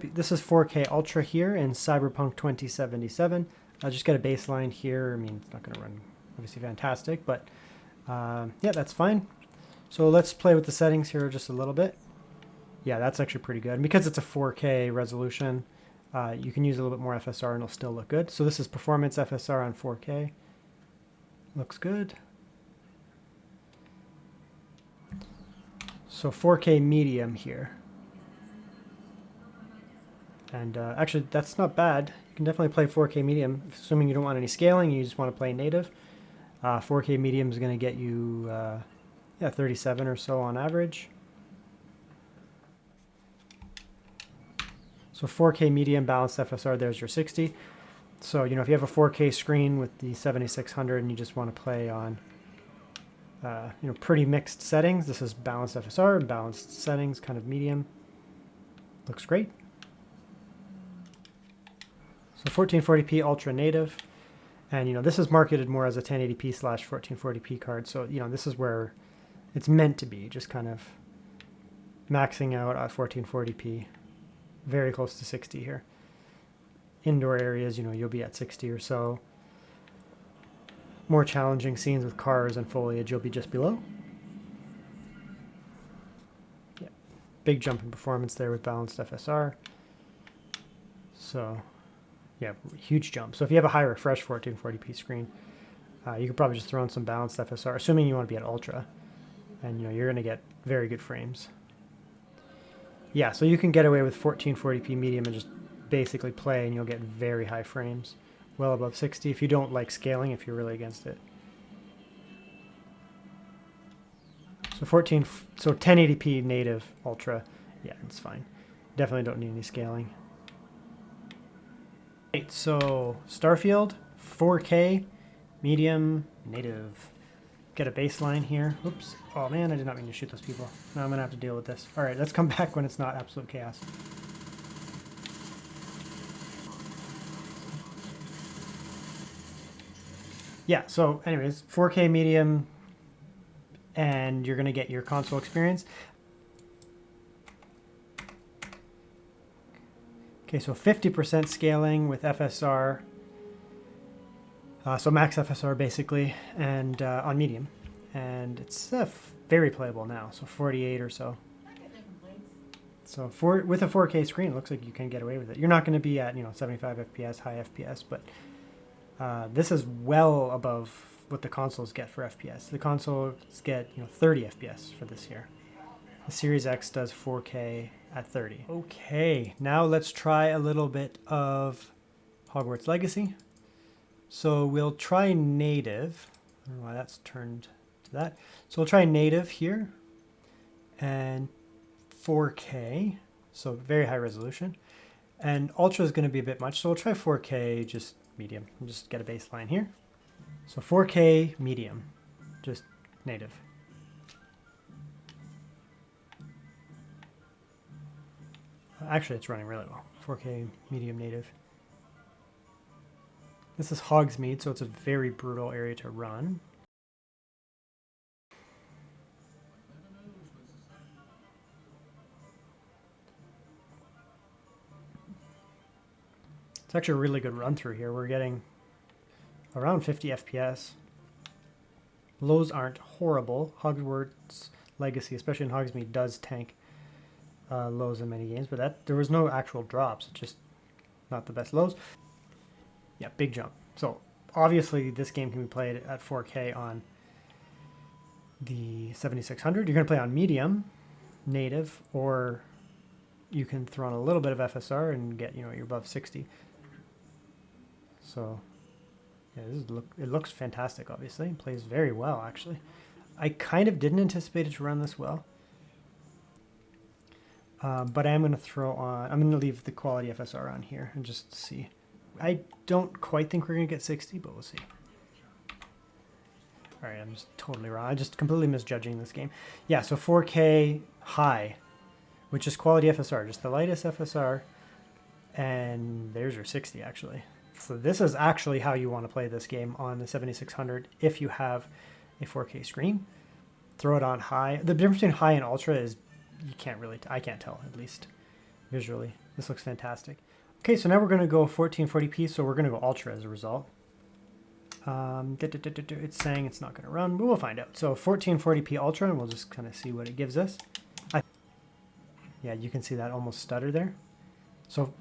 This is 4K Ultra here in Cyberpunk 2077. I'll just get a baseline here. I mean, it's not going to run obviously fantastic, but yeah, that's fine. So let's play with the settings here just a little bit. Yeah, that's actually pretty good. And because it's a 4K resolution, you can use a little bit more FSR and it'll still look good. So this is performance FSR on 4K. Looks good. So 4K medium here. And actually, that's not bad. You can definitely play 4K medium, assuming you don't want any scaling, you just want to play native. 4K medium is going to get you, yeah, 37 or so on average. So 4K medium balanced FSR, there's your 60. So, you know, if you have a 4K screen with the 7600 and you just want to play on, you know, pretty mixed settings, this is balanced FSR, balanced settings, kind of medium. Looks great. So 1440p ultra native, and you know this is marketed more as a 1080p/1440p card. So you know this is where it's meant to be, just kind of maxing out at 1440p, very close to 60 here. Indoor areas, you know, you'll be at 60 or so. More challenging scenes with cars and foliage, you'll be just below. Yeah, big jump in performance there with balanced FSR. So. Yeah, huge jump. So if you have a high refresh 1440p screen, you could probably just throw in some balanced FSR, assuming you want to be at ultra, and you know you're going to get very good frames. Yeah, so you can get away with 1440p medium and just basically play, and you'll get very high frames, well above 60. If you don't like scaling, if you're really against it. So 1080p native ultra, yeah, it's fine. Definitely don't need any scaling. Right, so Starfield, 4K, medium, native. Get a baseline here. Oops. Oh man, I did not mean to shoot those people. Now I'm going to have to deal with this. All right, let's come back when it's not absolute chaos. Yeah, so anyways, 4K medium, and you're going to get your console experience. Okay, so 50% scaling with FSR, so max FSR basically, and on medium, and it's very playable now, so 48 or so. So with a 4K screen, it looks like you can get away with it. You're not going to be at 75 FPS, high FPS, but this is well above what the consoles get for FPS. The consoles get 30 FPS for this here. The Series X does 4K at 30. Okay, now let's try a little bit of Hogwarts Legacy. So we'll try native. I don't know why that's turned to that. So we'll try native here and 4K, so very high resolution. And ultra is going to be a bit much, so we'll try 4K, just medium. We'll just get a baseline here. So 4K medium, just native. Actually, it's running really well. 4K medium native. This is Hogsmeade, so it's a very brutal area to run. It's actually a really good run through here. We're getting around 50 FPS. Lows aren't horrible. Hogwarts Legacy, especially in Hogsmeade, does tank lows in many games, but there was no actual drops. It's just not the best lows. Yeah, big jump. So obviously this game can be played at 4K on the 7600. You're going to play on medium, native, or you can throw on a little bit of FSR and get you're above 60. So yeah, it looks fantastic. Obviously, it plays very well. Actually, I kind of didn't anticipate it to run this well. But I am going to I'm going to leave the quality FSR on here and just see. I don't quite think we're going to get 60, but we'll see. All right, I'm just totally wrong. I'm just completely misjudging this game. Yeah, so 4K high, which is quality FSR, just the lightest FSR. And there's your 60, actually. So this is actually how you want to play this game on the 7600 if you have a 4K screen. Throw it on high. The difference between high and ultra is I can't tell, at least. visually. This looks fantastic. Okay, so now we're going to go 1440p, so we're going to go ultra as a result. It's saying it's not going to run, but we'll find out. So 1440p ultra, and we'll just kind of see what it gives us. Yeah, you can see that almost stutter there. So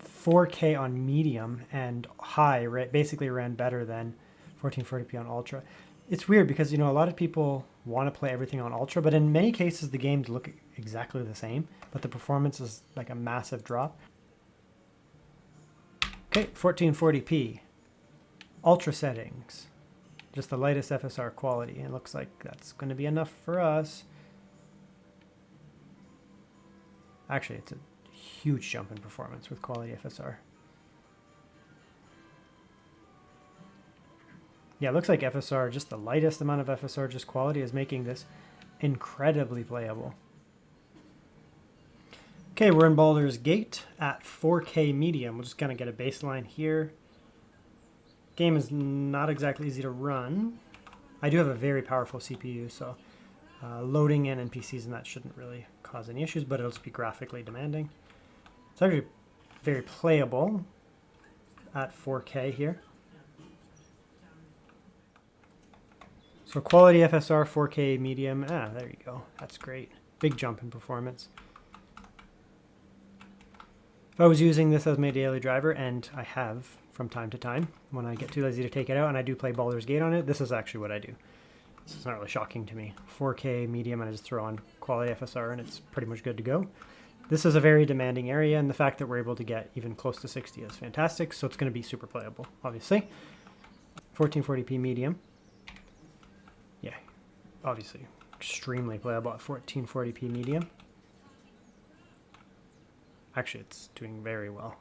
4K on medium and high basically ran better than 1440p on ultra. It's weird because, you know, a lot of people want to play everything on ultra, but in many cases the games look exactly the same, but the performance is like a massive drop. Okay, 1440p. Ultra settings. Just the lightest FSR quality. It looks like that's going to be enough for us. Actually, it's a huge jump in performance with quality FSR. Yeah, it looks like FSR, just the lightest amount of FSR, just quality, is making this incredibly playable. Okay, we're in Baldur's Gate at 4K medium. We'll just kind of get a baseline here. Game is not exactly easy to run. I do have a very powerful CPU, so loading in NPCs and that shouldn't really cause any issues, but it'll just be graphically demanding. It's actually very playable at 4K here. So quality FSR 4K medium. Ah, there you go. That's great. Big jump in performance. If I was using this as my daily driver, and I have from time to time, when I get too lazy to take it out and I do play Baldur's Gate on it, this is actually what I do. So it's not really shocking to me. 4K medium, and I just throw on quality FSR and it's pretty much good to go. This is a very demanding area, and the fact that we're able to get even close to 60 is fantastic, so it's going to be super playable, obviously. 1440p medium. Yeah, obviously extremely playable at 1440p medium. Actually, it's doing very well.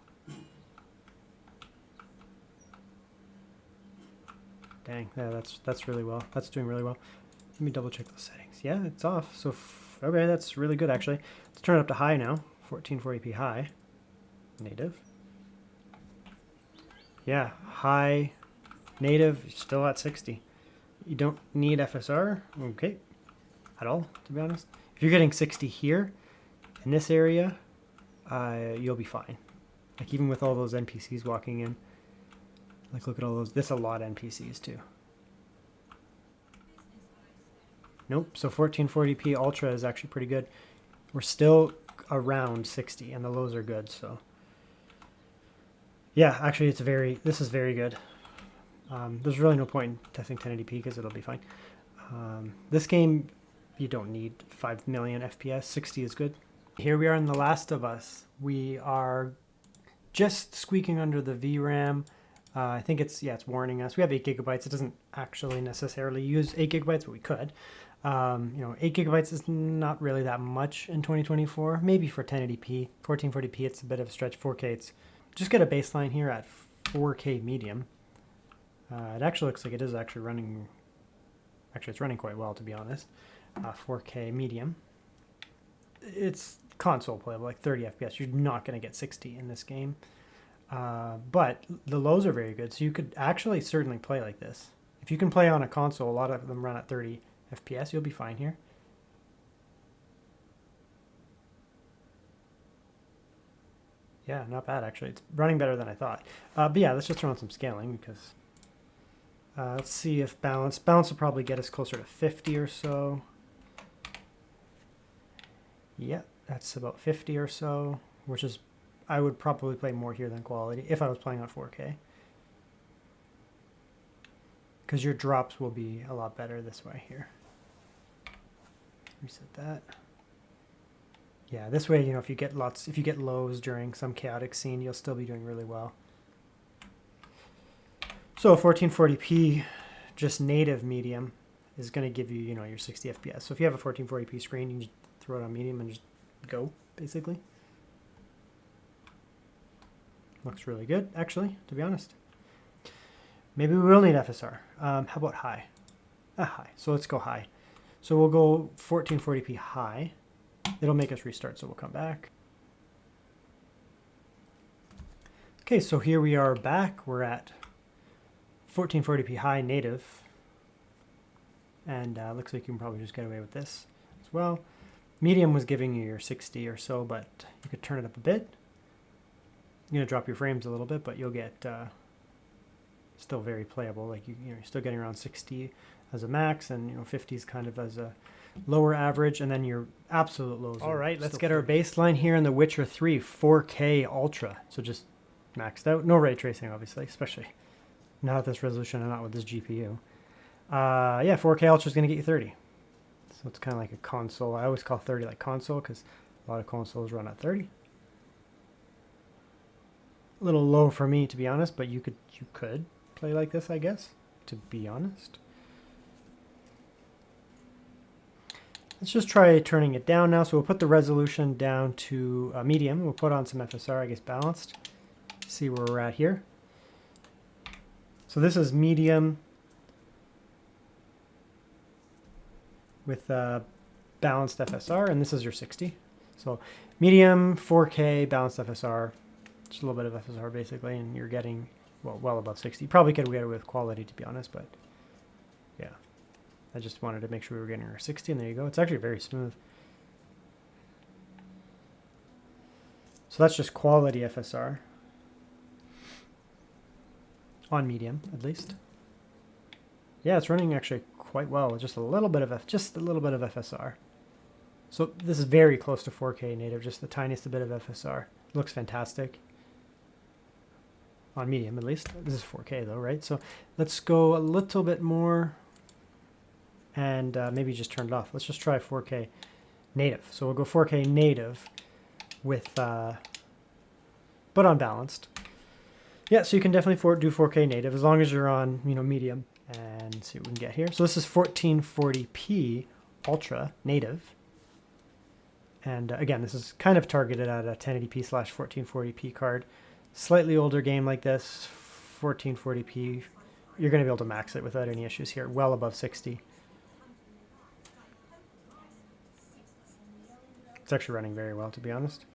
Dang, yeah, that's really well. That's doing really well. Let me double check the settings. Yeah, it's off. So, okay, that's really good actually. Let's turn it up to high now. 1440p high. Native. Yeah, high, native, still at 60. You don't need FSR, okay, at all, to be honest. If you're getting 60 here, in this area, you'll be fine. Like even with all those NPCs walking in. Like look at all those, this is a lot of NPCs too. Nope, so 1440p Ultra is actually pretty good. We're still around 60 and the lows are good, so. Yeah, actually this is very good. There's really no point in testing 1080p because it'll be fine. This game, you don't need 5 million FPS, 60 is good. Here we are in The Last of Us. We are just squeaking under the VRAM. I think it's warning us. We have 8 gigabytes. It doesn't actually necessarily use 8 gigabytes, but we could. 8 gigabytes is not really that much in 2024. Maybe for 1080p. 1440p, it's a bit of a stretch. 4K, it's just get a baseline here at 4K medium. It actually looks like it is actually running. Actually, it's running quite well, to be honest. 4K medium. It's console playable, like 30 FPS. You're not going to get 60 in this game. But the lows are very good, so you could actually certainly play like this. If you can play on a console, a lot of them run at 30 FPS, you'll be fine here. Yeah, not bad actually. It's running better than I thought. But yeah, let's just throw on some scaling because let's see if balance will probably get us closer to 50 or so. Yeah, that's about 50 or so, which is, I would probably play more here than quality if I was playing on 4K. Because your drops will be a lot better this way here. Reset that. Yeah, this way, if you get lows during some chaotic scene, you'll still be doing really well. So 1440p, just native medium, is going to give you, your 60 FPS. So if you have a 1440p screen, you can just throw it on medium and just go, basically. Looks really good, actually, to be honest. Maybe we will need FSR. How about high? High. So let's go high. So we'll go 1440p high. It'll make us restart, so we'll come back. Okay, so here we are back. We're at 1440p high native. And looks like you can probably just get away with this as well. Medium was giving you your 60 or so, but you could turn it up a bit. You're going to drop your frames a little bit, but you'll get still very playable. Like you're still getting around 60 as a max, and 50 is kind of as a lower average, and then your absolute lows. All right, let's get our baseline here in The Witcher 3 4K Ultra. So just maxed out. No ray tracing, obviously, especially not at this resolution and not with this GPU. Yeah, 4K Ultra is going to get you 30. So it's kind of like a console. I always call 30 like console because a lot of consoles run at 30. A little low for me, to be honest, but you could play like this, I guess, to be honest. Let's just try turning it down now. So we'll put the resolution down to medium. We'll put on some FSR, I guess balanced. See where we're at here. So this is medium with balanced FSR, and this is your 60. So medium, 4K, balanced FSR, just a little bit of FSR basically, and you're getting, well above 60. Probably could get it with quality, to be honest, but yeah. I just wanted to make sure we were getting our 60, and there you go. It's actually very smooth. So that's just quality FSR. On medium, at least. Yeah, it's running actually quite well. Just a little bit of FSR. So this is very close to 4K native, just the tiniest bit of FSR. Looks fantastic. On medium, at least. This is 4K though, right? So let's go a little bit more. And maybe just turn it off. Let's just try 4K native. So we'll go 4K native with, but unbalanced. Yeah, so you can definitely do 4K native as long as you're on, medium. And see what we can get here. So this is 1440p Ultra native. And again, this is kind of targeted at a 1080p/1440p card. Slightly older game like this, 1440p, you're going to be able to max it without any issues here, well above 60. It's actually running very well, to be honest.